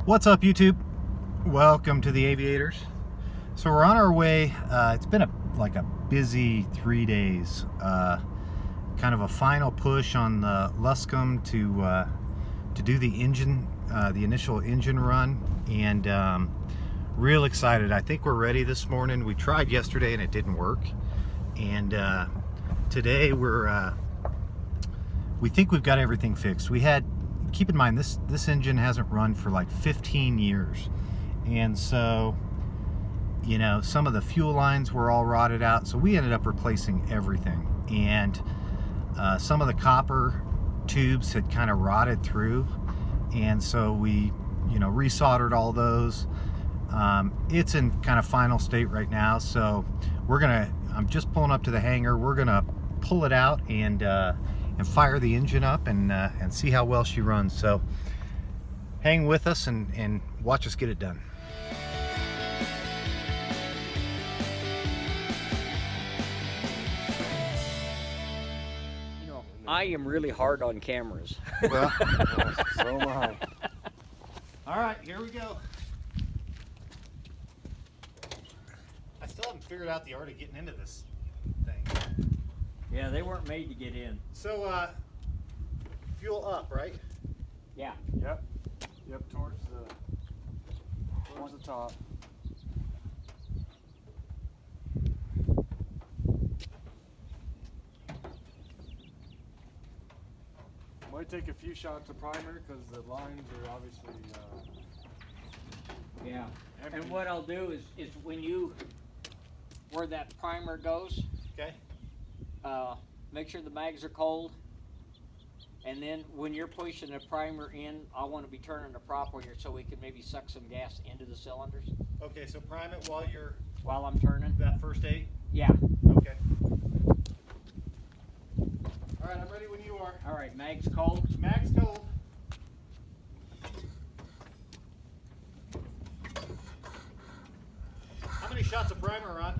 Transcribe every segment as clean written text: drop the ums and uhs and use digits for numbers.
What's up, YouTube? Welcome to the Aviators. So we're on our way. It's been like a busy 3 days. Kind of a final push on the Luscombe to do the engine, the initial engine run, and real excited. I think we're ready this morning. We tried yesterday and it didn't work, and today we think we've got everything fixed. Keep in mind, this engine hasn't run for like 15 years, and so some of the fuel lines were all rotted out, so we ended up replacing everything, and some of the copper tubes had kind of rotted through, and so we resoldered all those. It's in kind of final state right now, so I'm just pulling up to the hangar. We're gonna pull it out and fire the engine up and see how well she runs. So hang with us and watch us get it done. I am really hard on cameras. Well, so am I. All right, here we go. I still haven't figured out the art of getting into this thing. Yeah, they weren't made to get in. So, fuel up, right? Yeah. Yep, towards the top. Might take a few shots of primer because the lines are obviously Yeah. empty. And what I'll do is where that primer goes, Okay. make sure the mags are cold. And then when you're pushing the primer in, I want to be turning the prop here so we can maybe suck some gas into the cylinders Okay, so prime it while I'm turning. that first eight. Yeah. Okay. All right, I'm ready when you are. All right, mags cold. Max cold. How many shots of primer, Ron?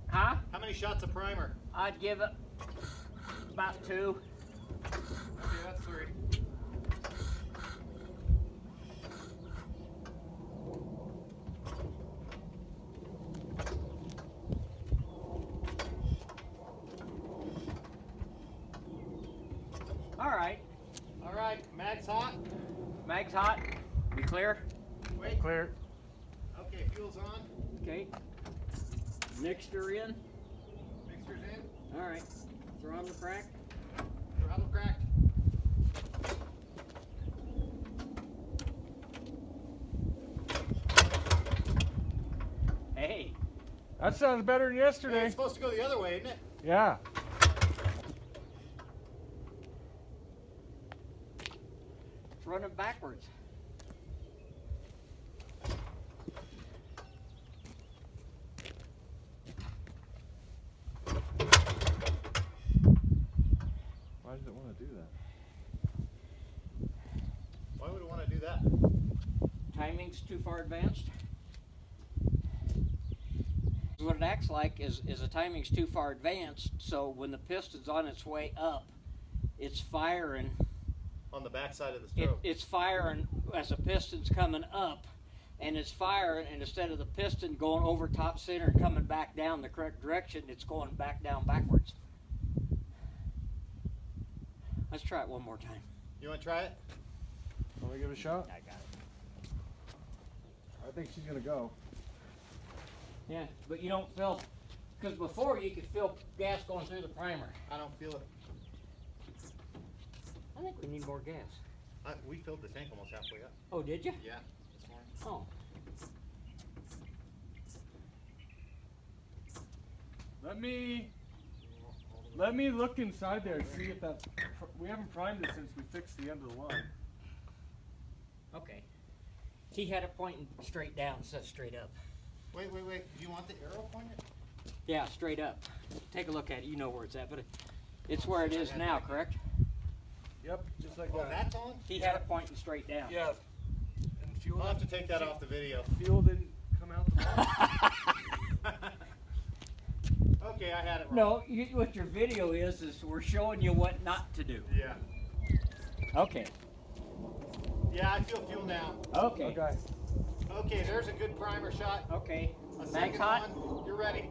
Huh? How many shots of primer? I'd give it about 2. Okay, that's 3. All right, mag's hot. Mags hot. We clear? Wait. Clear. Okay, fuel's on. Okay. Mixture in. Mixer's in. All right. Throttle crack. Throttle cracked. Hey. That sounds better than Hey, yesterday. it's supposed to go the other way, isn't it? Yeah. It's running backwards. Why does it want to do that? Why would it want to do that? Timing's too far advanced. What it acts like is the timing's too far advanced, so when the piston's on its way up, it's firing. On the back side of the stroke. It's firing as the piston's coming up, and it's firing, and instead of the piston going over top center and coming back down the correct direction, it's going back down backwards. Let's try it one more time. You want to try it? Want to give it a shot? I got it. I think she's gonna go. Yeah, but you don't feel, because before you could feel gas going through the primer. I don't feel it. I think we need more gas. We filled the tank almost halfway up. Oh, did you? Yeah, this morning. Oh. Let me look inside there and see if that. We haven't primed it since we fixed the end of the line. Okay. He had it pointing straight down instead of straight up. Wait. Do you want the arrow pointed? Yeah, straight up. Take a look at it. You know where it's at, but it's where it is now, correct? Yep, just like Oh, that. that's on? He had it pointing straight down. Yeah. And fuel. I'll have to take that off the video. Fuel didn't come out the bottom. Okay, I had it wrong. No, what your video is we're showing you what not to do. Yeah. Okay. Yeah, I feel fuel now. Okay. Okay. Okay, there's a good primer shot. Okay. A Mag's second hot? one, you're ready.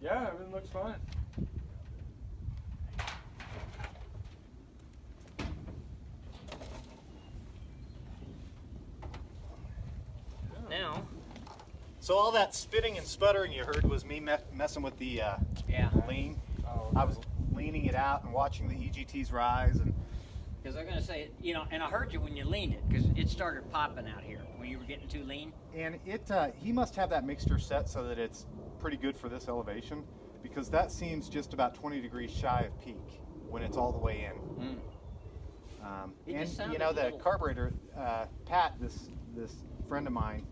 Yeah, everything looks fine. Now, So all that spitting and sputtering you heard was me messing with the yeah. lean. Oh, I was leaning it out and watching the EGTs rise, and Because I'm gonna say, you know, and I heard you when you leaned it, because it started popping out here when you were getting too lean. And he must have that mixture set so that it's pretty good for this elevation, because that seems just about 20 degrees shy of peak when it's all the way in. And you know, the carburetor, Pat, this friend of mine,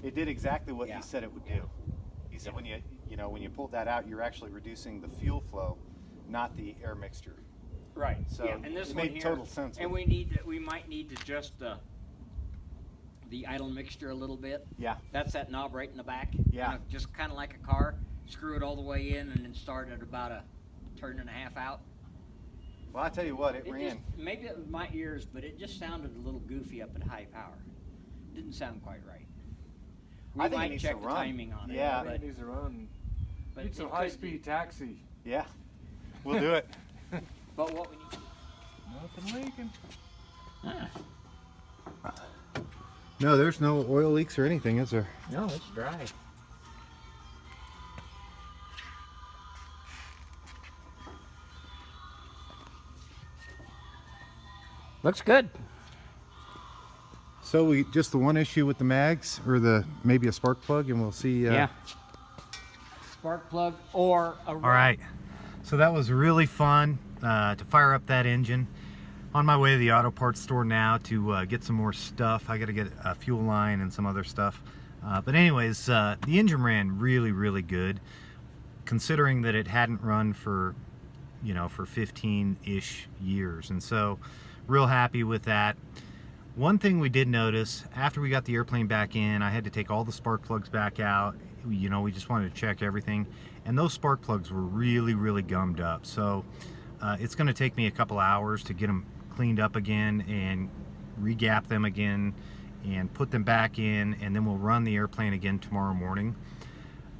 it did exactly what he said it would do. He said when you pulled that out, you're actually reducing the fuel flow, not the air mixture. Right. So and this it one made here, total sense. And we might need to adjust the idle mixture a little bit. Yeah. That's that knob right in the back. Yeah. You know, just kind of like a car. Screw it all the way in, and then start at about a turn and a half out. Well, I tell you what, it ran. Maybe it was my ears, but it just sounded a little goofy up at high power. Didn't sound quite right. We I think it might needs check to the run. timing on it. Yeah. I think it needs to run. But Need some it could high-speed taxi. Yeah, we'll do it. But what we need to Nothing leaking. No, there's no oil leaks or anything, is there? No, it's dry. Looks good. So we just the one issue with the mags, or maybe a spark plug, and we'll see. Yeah. Spark plug or a. All right. So that was really fun to fire up that engine. On my way to the auto parts store now to get some more stuff. I got to get a fuel line and some other stuff. But anyways, the engine ran really, really good, considering that it hadn't run for 15-ish years. And so, real happy with that. One thing we did notice, after we got the airplane back in, I had to take all the spark plugs back out. You know, we just wanted to check everything. And those spark plugs were really, really gummed up. So, it's going to take me a couple hours to get them cleaned up again and re-gap them again and put them back in, and then we'll run the airplane again tomorrow morning.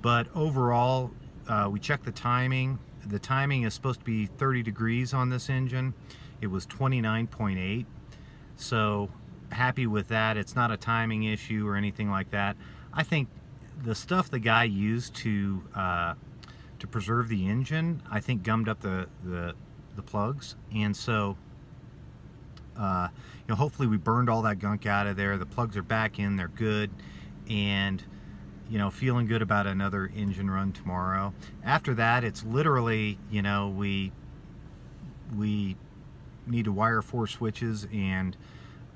But overall, we checked the timing. The timing is supposed to be 30 degrees on this engine. It was 29.8. So happy with that. It's not a timing issue or anything like that. I think the stuff the guy used to preserve the engine, I think gummed up the plugs, and so hopefully we burned all that gunk out of there. The plugs are back in, they're good, and feeling good about another engine run tomorrow. After that, it's literally, we need to wire 4 switches and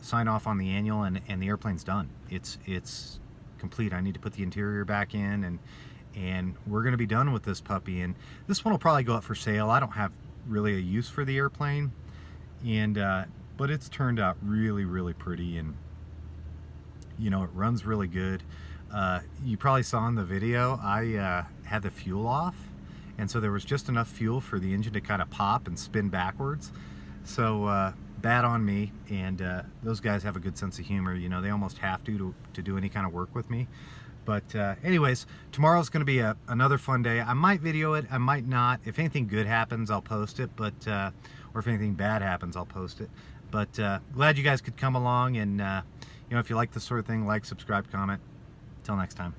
sign off on the annual, and the airplane's done. It's complete. I need to put the interior back in, and we're going to be done with this puppy. And this one will probably go up for sale. I don't have really a use for the airplane, and but it's turned out really, really pretty, and it runs really good. You probably saw in the video I had the fuel off, and so there was just enough fuel for the engine to kind of pop and spin backwards. So bad on me, and those guys have a good sense of humor. They almost have to do any kind of work with me. But anyways, tomorrow's going to be another fun day. I might video it, I might not. If anything good happens, I'll post it, but or if anything bad happens, I'll post it. But glad you guys could come along, and if you like this sort of thing, like, subscribe, comment. Till next time.